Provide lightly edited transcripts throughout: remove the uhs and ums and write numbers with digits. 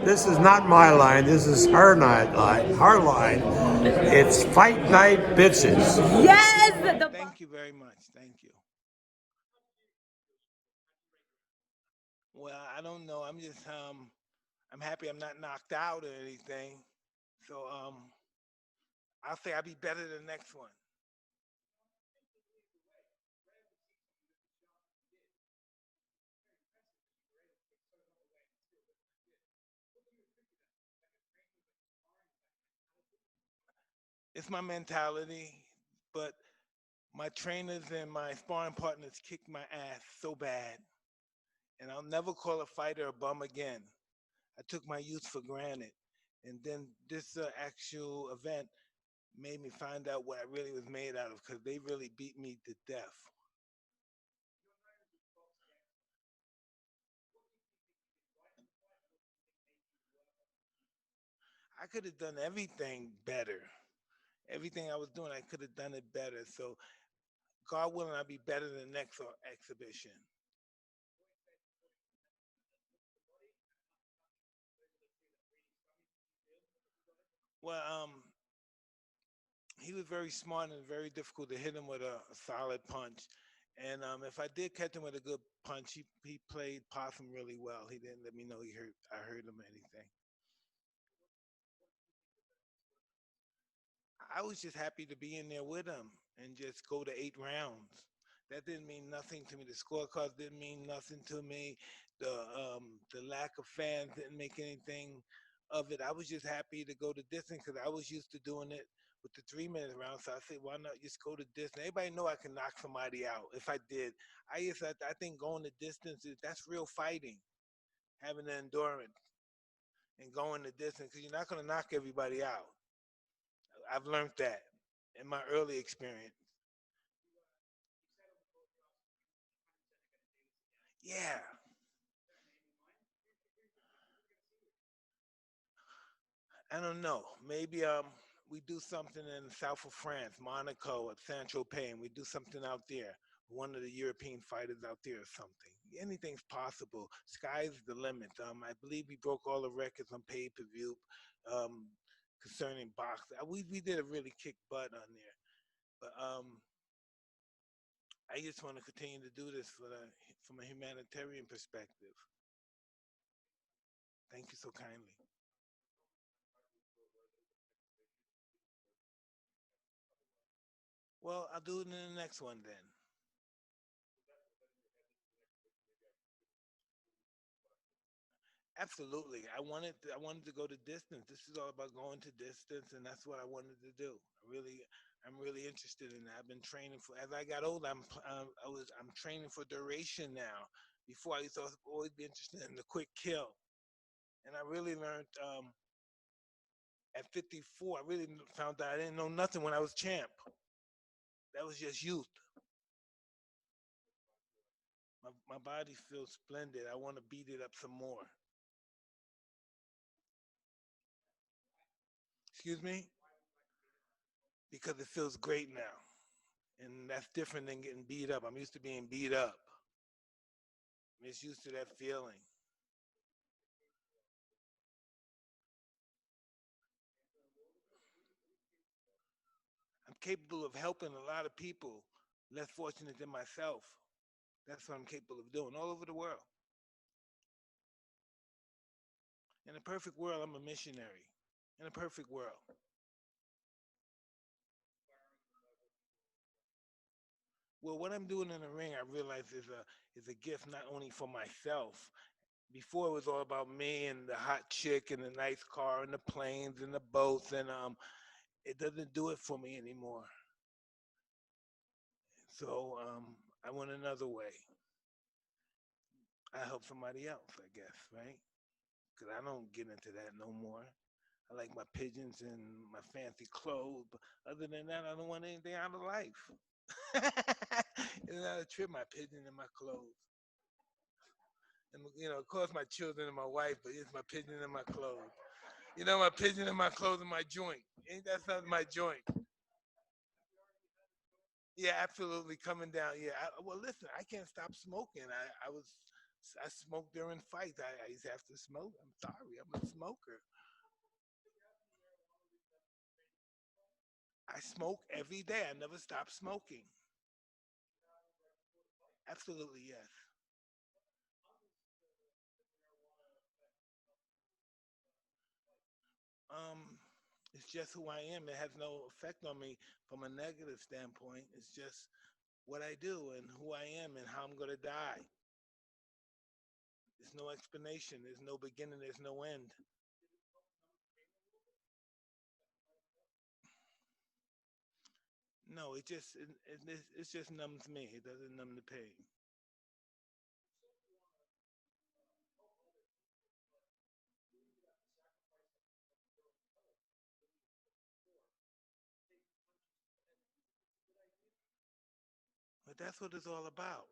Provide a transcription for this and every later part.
This is not my line. This is her night line. Her line. It's Fight Night Bitches. Yes. Thank you very much. Thank you. Well, I don't know. I'm just I'm happy I'm not knocked out or anything. So I'll say I'll be better the next one. It's my mentality, but my trainers and my sparring partners kicked my ass so bad, and I'll never call a fighter a bum again. I took my youth for granted, and then this actual event made me find out what I really was made out of because they really beat me to death. I could have done everything better. Everything I was doing, I could have done it better. So, God willing, I'll be better than the next exhibition. Well, he was very smart and very difficult to hit him with a solid punch. And if I did catch him with a good punch, he played possum really well. He didn't let me know I heard him or anything. I was just happy to be in there with him and just go to 8 rounds. That didn't mean nothing to me. The scorecards didn't mean nothing to me. The lack of fans didn't make anything of it. I was just happy to go to distance because I was used to doing it with the 3 minute round. So I said, why not just go to distance? Everybody know I can knock somebody out if I did. I think going the distance that's real fighting, having the endurance and going the distance because you're not going to knock everybody out. I've learned that in my early experience. Yeah, I don't know. Maybe we do something in the south of France, Monaco, at Saint Tropez, and we do something out there. One of the European fighters out there or something. Anything's possible. Sky's the limit. I believe we broke all the records on pay per view um, concerning boxing. We did a really kick butt on there, but I just want to continue to do this from a humanitarian perspective. Thank you so kindly. Well, I'll do it in the next one then. Absolutely. I wanted to go to distance. This is all about going to distance and that's what I wanted to do. I'm really interested in that. I've been training for as I got older, I'm training for duration now. Before I used to always be interested in the quick kill. And I really learned at 54, I really found out I didn't know nothing when I was champ. That was just youth. My body feels splendid. I want to beat it up some more. Excuse me? Because it feels great now. And that's different than getting beat up. I'm used to being beat up. I'm just used to that feeling. I'm capable of helping a lot of people less fortunate than myself. That's what I'm capable of doing all over the world. In a perfect world, I'm a missionary. In a perfect world. Well, what I'm doing in the ring, I realize is a gift not only for myself. Before it was all about me and the hot chick and the nice car and the planes and the boats, and it doesn't do it for me anymore. So I went another way. I help somebody else, I guess, right? Because I don't get into that no more. I like my pigeons and my fancy clothes, but other than that, I don't want anything out of life. It's not a trip, my pigeon and my clothes. And of course, my children and my wife, but it's my pigeon and my clothes. My pigeon and my clothes and my joint. Ain't that something? My joint. Yeah, absolutely coming down. Yeah. Well, listen, I can't stop smoking. I was I smoke during fights. I used to have to smoke. I'm sorry, I'm a smoker. I smoke every day. I never stop smoking. Absolutely, yes. Um, it's just who I am. It has no effect on me from a negative standpoint. It's just what I do and who I am and how I'm gonna die. There's no explanation. There's no beginning. There's no end. No, it just numbs me. It doesn't numb the pain. But that's what it's all about.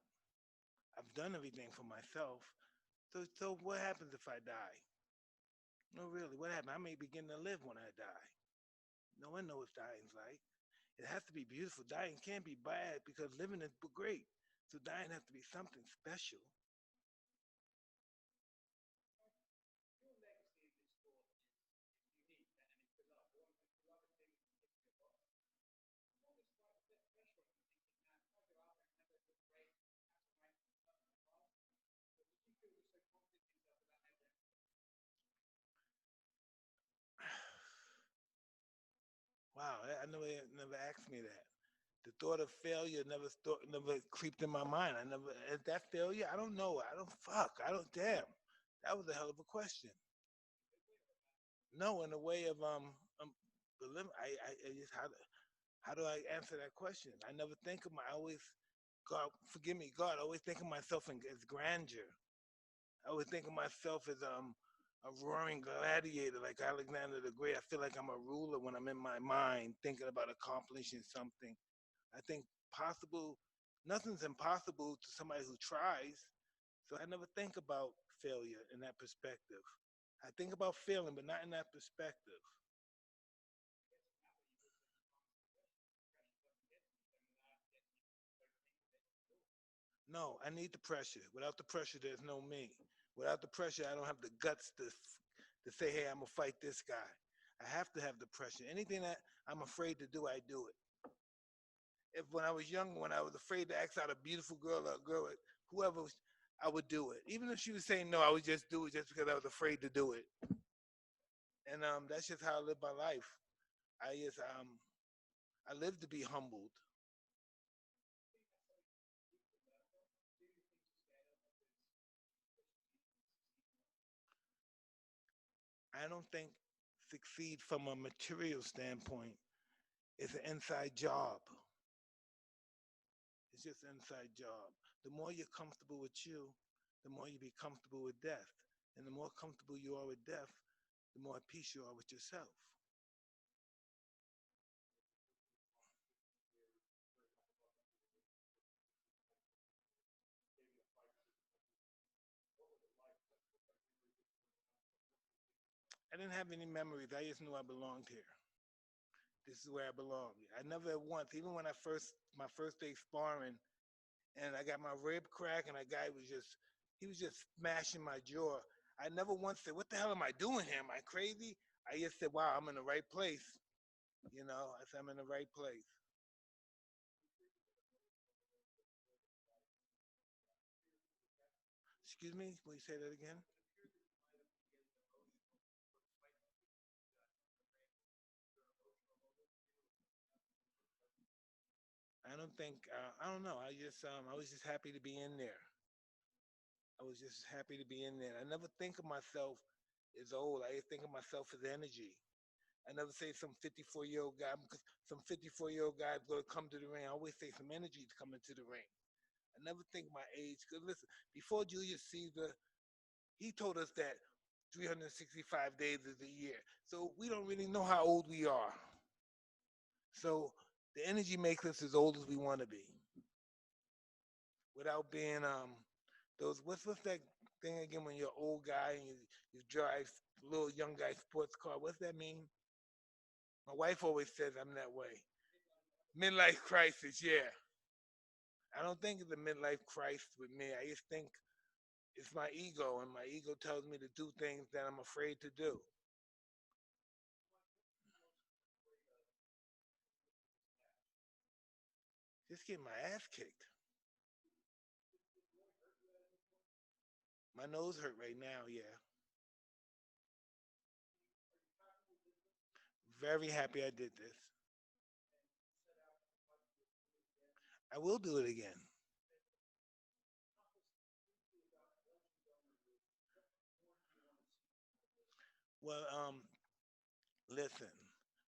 I've done everything for myself. So what happens if I die? No, really, what happened? I may begin to live when I die. No one knows what dying's like. It has to be beautiful. Dying can't be bad because living is great. So dying has to be something special. Wow, I never asked me that. The thought of failure never creeped in my mind. I never is that failure. I don't know. I don't fuck. I don't damn. That was a hell of a question. No, in a way of the limit. I just how do I answer that question? I never think of my. I always God forgive me, God. I always think of myself as grandeur. I always think of myself as a roaring gladiator like Alexander the Great. I feel like I'm a ruler when I'm in my mind thinking about accomplishing something. I think possible, nothing's impossible to somebody who tries. So I never think about failure in that perspective. I think about failing, but not in that perspective. No, I need the pressure. Without the pressure, there's no me. Without the pressure, I don't have the guts to say, hey, I'm gonna fight this guy. I have to have the pressure. Anything that I'm afraid to do, I do it. If when I was young, when I was afraid to ask out a beautiful girl or a girl, whoever, I would do it. Even if she was saying no, I would just do it just because I was afraid to do it. And that's just how I live my life. I just I live to be humbled. I don't think succeed from a material standpoint is an inside job. It's just an inside job. The more you're comfortable with you, the more you be comfortable with death. And the more comfortable you are with death, the more at peace you are with yourself. I didn't have any memories. I just knew I belonged here. This is where I belong. I never once, even when my first day sparring, and I got my rib crack, and a guy he was just smashing my jaw. I never once said, "What the hell am I doing here? Am I crazy?" I just said, "Wow, I'm in the right place." You know, I said, "I'm in the right place." Excuse me, will you say that again? I don't think I don't know. I was just happy to be in there. I was just happy to be in there. I never think of myself as old. I think of myself as energy. I never say some 54-year-old guy because some 54-year-old guy is going to come to the ring. I always say some energy is coming to the ring. I never think my age. Because listen, before Julius Caesar, he told us that 365 days is a year. So we don't really know how old we are. So the energy makes us as old as we want to be without being those what's that thing again when you're an old guy and you drive little young guy sports car. What's that mean? My wife always says I'm that way. Midlife crisis, yeah. I don't think it's a midlife crisis with me. I just think It's my ego, and my ego tells me to do things that I'm afraid to do. Just getting my ass kicked. My nose hurt right now, yeah. Very happy I did this. I will do it again. Well, listen,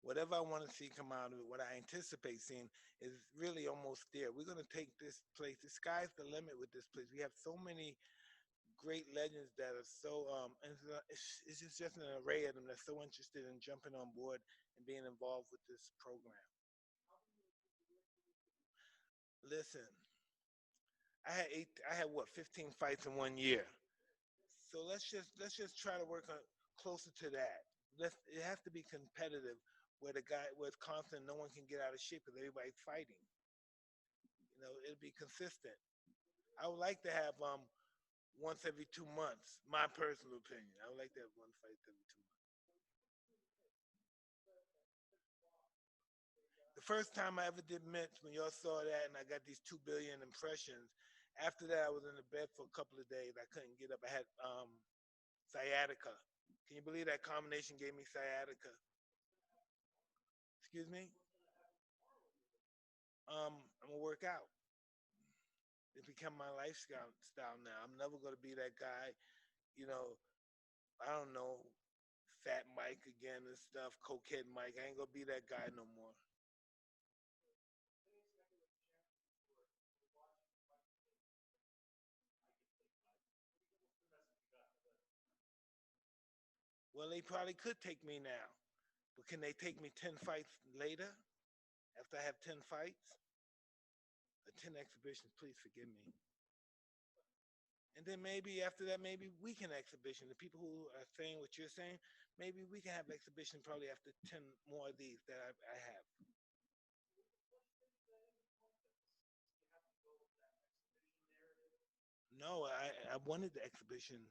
whatever I want to see come out of it, what I anticipate seeing is really almost there. We're going to take this place. The sky's the limit with this place. We have so many great legends that are so, and it's just an array of them that's so interested in jumping on board and being involved with this program. Listen, I had what, 15 fights in 1 year. So let's just try to work on closer to that. It has to be competitive, where the guy where it's constant, no one can get out of shape because everybody's fighting. It'll be consistent. I would like to have once every 2 months. My personal opinion. I would like to have one fight every 2 months. The first time I ever did mitts, when y'all saw that, and I got these 2 billion impressions. After that, I was in the bed for a couple of days. I couldn't get up. I had sciatica. Can you believe that combination gave me sciatica? Excuse me. I'm gonna work out. It become my lifestyle now. I'm never gonna be that guy. You know, I don't know, Fat Mike again and stuff, Cokehead Mike. I ain't gonna be that guy no more. Well, they probably could take me now, but can they take me 10 fights later? After I have 10 fights, or 10 exhibitions, please forgive me. And then maybe after that, maybe we can exhibition. The people who are saying what you're saying, maybe we can have exhibition probably after 10 more of these that I have. No, I wanted the exhibition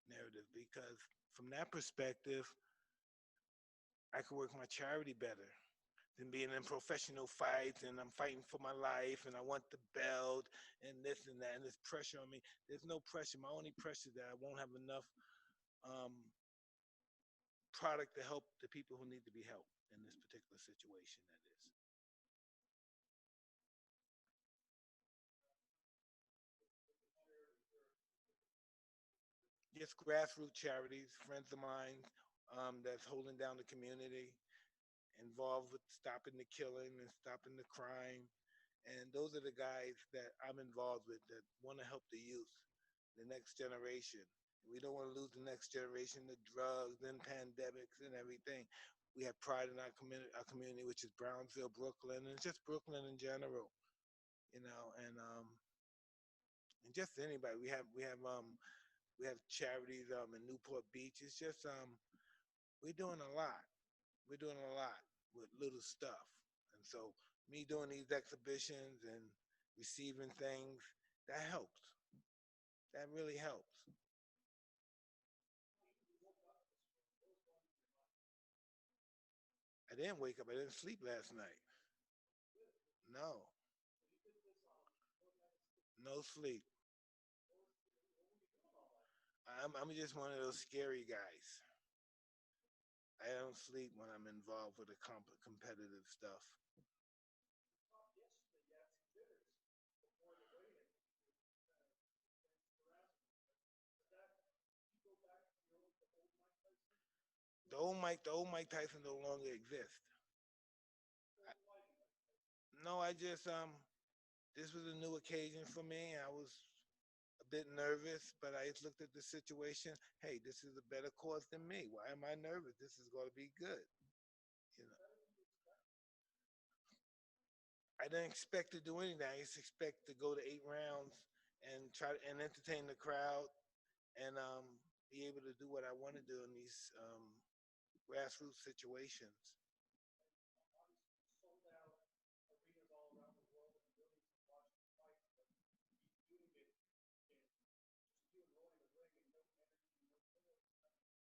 narrative because from that perspective, I could work my charity better than being in professional fights and I'm fighting for my life and I want the belt and this and that and there's pressure on me. There's no pressure. My only pressure is that I won't have enough um, product to help the people who need to be helped in this particular situation. That is. Just grassroots charities, friends of mine that's holding down the community, involved with stopping the killing and stopping the crime. And those are the guys that I'm involved with that want to help the youth, the next generation. We don't want to lose the next generation to drugs and pandemics and everything. We have pride in our community, which is Brownsville, Brooklyn, and just Brooklyn in general, and just anybody. We have charities in Newport Beach. It's just we're doing a lot. We're doing a lot with little stuff. And so me doing these exhibitions and receiving things, that helps. That really helps. I didn't wake up. I didn't sleep last night. No, no sleep. I'm just one of those scary guys. I don't sleep when I'm involved with the competitive stuff. The old Mike Tyson no longer exists. I, no, I just this was a new occasion for me. I was a bit nervous, but I just looked at the situation. Hey, this is a better cause than me. Why am I nervous? This is going to be good. You know, I didn't expect to do anything. I just expect to go to 8 rounds and try and entertain the crowd and be able to do what I want to do in these grassroots situations.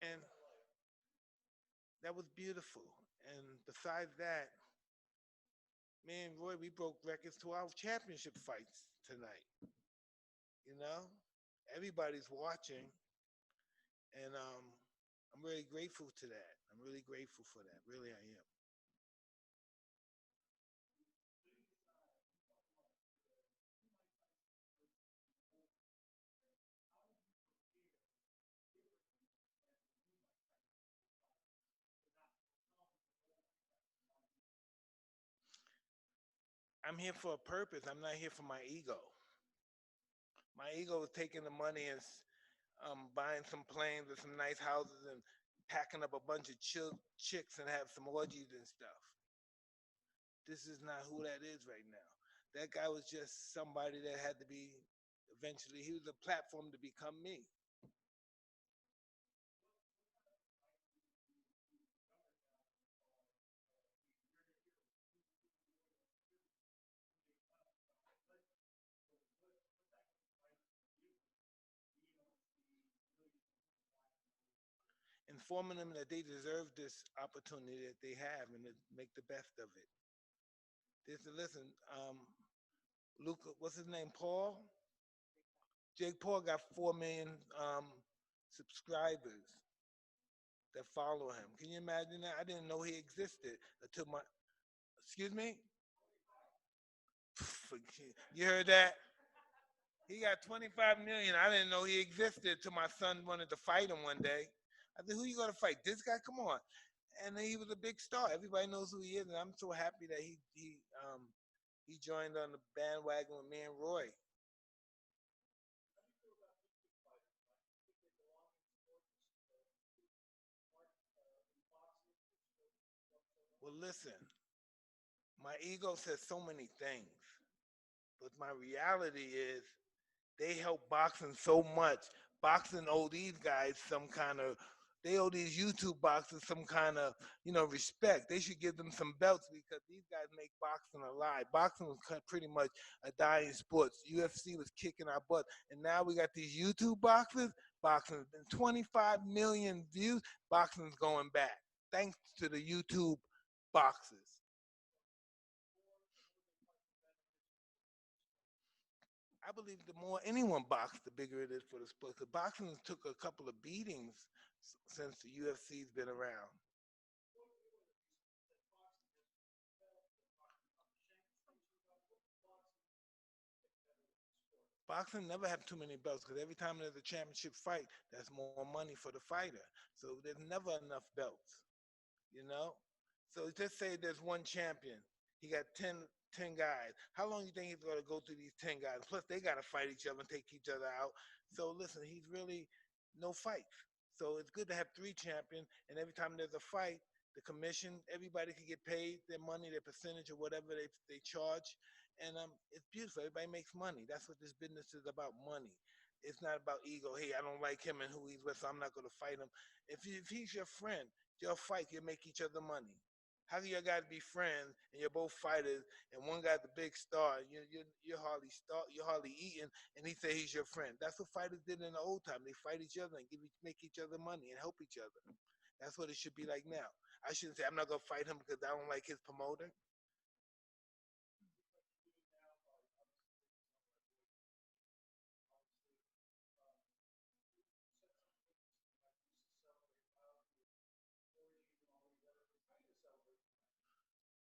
And that was beautiful. And besides that, me and Roy, we broke records to our championship fights tonight. You know, everybody's watching, and I'm really grateful to that. I'm really grateful for that. Really, I am. I'm here for a purpose. I'm not here for my ego. My ego is taking the money and buying some planes and some nice houses and packing up a bunch of chicks and have some orgies and stuff. This is not who that is right now. That guy was just somebody that had to be, eventually, he was a platform to become me. Informing them that they deserve this opportunity that they have and to make the best of it. Listen, Luca, what's his name? Paul? Jake Paul got 4 million subscribers that follow him. Can you imagine that? I didn't know he existed until my, excuse me? You heard that? He got 25 million. I didn't know he existed till my son wanted to fight him one day. I said, who you gonna fight? This guy? Come on. And he was a big star. Everybody knows who he is, and I'm so happy that he joined on the bandwagon with me and Roy. Well, listen, my ego says so many things, but my reality is they help boxing so much. Boxing owe these guys some kind of, they owe these YouTube boxers some kind of, respect. They should give them some belts because these guys make boxing alive. Boxing was pretty much a dying sport. UFC was kicking our butt, and now we got these YouTube boxers. Boxing's been 25 million views. Boxing's going back thanks to the YouTube boxers. I believe the more anyone boxes, the bigger it is for the sport. Because boxing took a couple of beatings since the UFC's been around. Boxing never have too many belts because every time there's a championship fight, that's more money for the fighter. So there's never enough belts, you know? So just say there's one champion. He got 10 guys. How long do you think he's going to go through these 10 guys? Plus, they got to fight each other and take each other out. So listen, he's really no fights. So it's good to have three champions, and every time there's a fight, the commission, everybody can get paid their money, their percentage, or whatever they charge. And it's beautiful. Everybody makes money. That's what this business is about, money. It's not about ego. Hey, I don't like him and who he's with, so I'm not going to fight him. If he's your friend, you'll fight. You'll make each other money. How do you guys be friends and you're both fighters and one guy's the big star? You're hardly eating, and he say he's your friend. That's what fighters did in the old time. They fight each other and make each other money and help each other. That's what it should be like now. I shouldn't say I'm not gonna fight him because I don't like his promoter.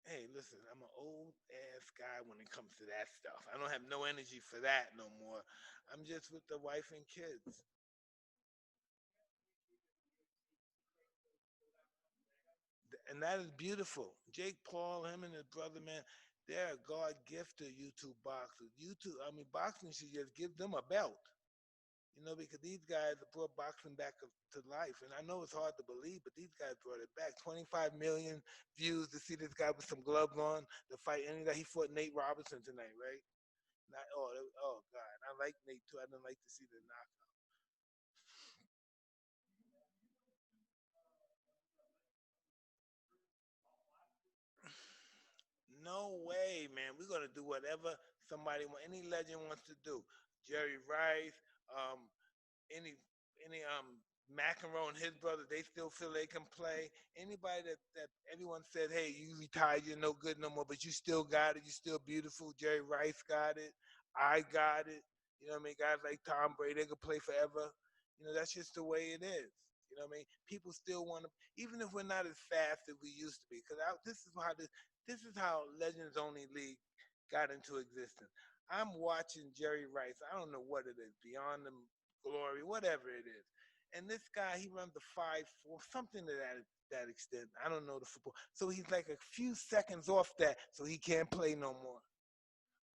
Hey, listen, I'm an old ass guy when it comes to that stuff. I don't have no energy for that no more. I'm just with the wife and kids. And that is beautiful. Jake Paul, him and his brother, man, they're a God gift to YouTube boxers. YouTube, I mean, boxing should just give them a belt, because these guys brought boxing back to life. And I know it's hard to believe, but these guys brought it back. 25 million views to see this guy with some gloves on to fight any guy. He fought Nate Robinson tonight, right? Oh God, I like Nate too. I didn't like to see the knockout. No way, man. We're gonna do whatever any legend wants to do. Jerry Rice, um, any McEnroe and his brother, they still feel they can play. Anybody that everyone said, hey, you retired, you're no good no more, but you still got it, you're still beautiful. Jerry Rice got it. I got it. You know what I mean? Guys like Tom Brady, they could play forever. You know, that's just the way it is. You know what I mean? People still want to, even if we're not as fast as we used to be, because this is how Legends Only League got into existence. I'm watching Jerry Rice. I don't know what it is, Beyond the Glory, whatever it is. And this guy, he runs the 5-4, something to that extent. I don't know the football. So he's like a few seconds off that, so he can't play no more.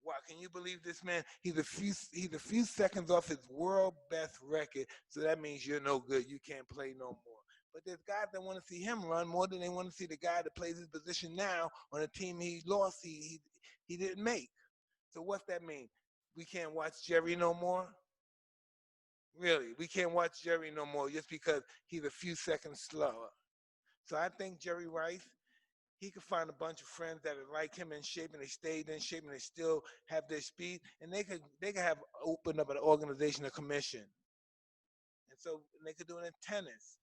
Wow, can you believe this man? He's a few seconds off his world best record, so that means you're no good. You can't play no more. But there's guys that want to see him run more than they want to see the guy that plays his position now on a team he lost, he didn't make. So what's that mean? We can't watch Jerry no more? Really, we can't watch Jerry no more just because he's a few seconds slower. So I think Jerry Rice, he could find a bunch of friends that are like him in shape and they stayed in shape and they still have their speed, and they could have opened up an organization, a commission, and so and they could do it in tennis.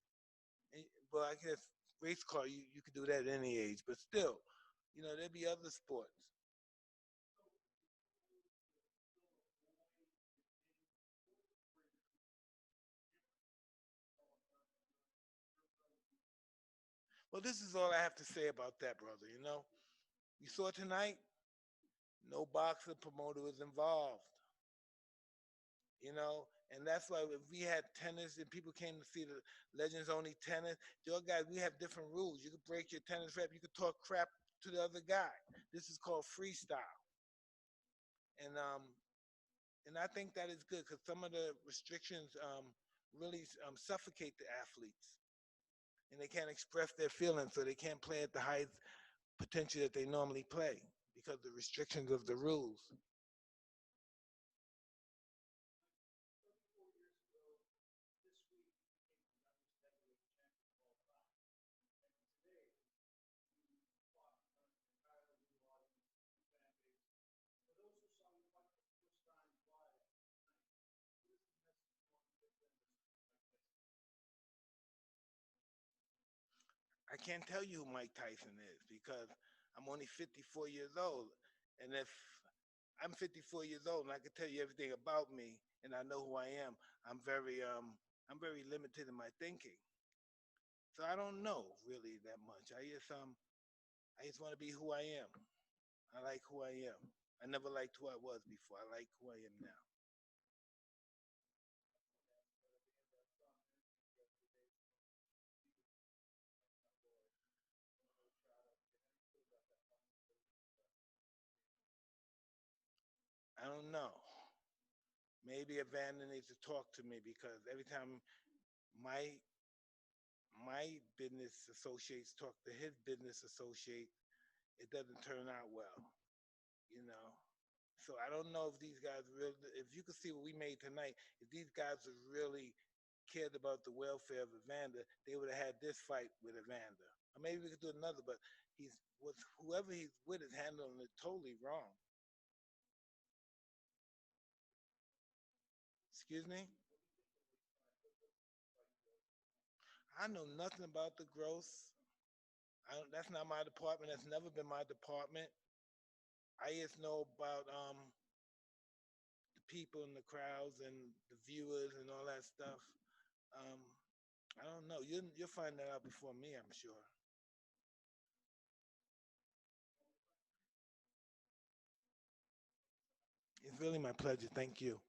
And, but I guess race car, you could do that at any age, but still, you know, there'd be other sports. Well, this is all I have to say about that, brother. You know, you saw tonight, no boxer promoter was involved. You know, and that's why if we had tennis and people came to see the Legends Only tennis, your guys, we have different rules. You could break your tennis rep, you could talk crap to the other guy. This is called freestyle, and and I think that is good because some of the restrictions really suffocate the athletes, and they can't express their feelings, so they can't play at the highest potential that they normally play because of the restrictions of the rules. I can't tell you who Mike Tyson is because I'm only 54 years old. And if I'm 54 years old and I can tell you everything about me and I know who I am, I'm very I'm very limited in my thinking. So I don't know really that much. I just want to be who I am. I like who I am. I never liked who I was before. I like who I am now. I don't know. Maybe Evander needs to talk to me because every time my my business associates talk to his business associate, it doesn't turn out well, you know. So I don't know if these guys really, if you could see what we made tonight, if these guys was really cared about the welfare of Evander, they would have had this fight with Evander. Or maybe we could do another, but he's with whoever he's with is handling it totally wrong. Excuse me? I know nothing about the gross. That's not my department. That's never been my department. I just know about the people in the crowds and the viewers and all that stuff. Um, I don't know. You'll find that out before me, I'm sure. It's really my pleasure. Thank you.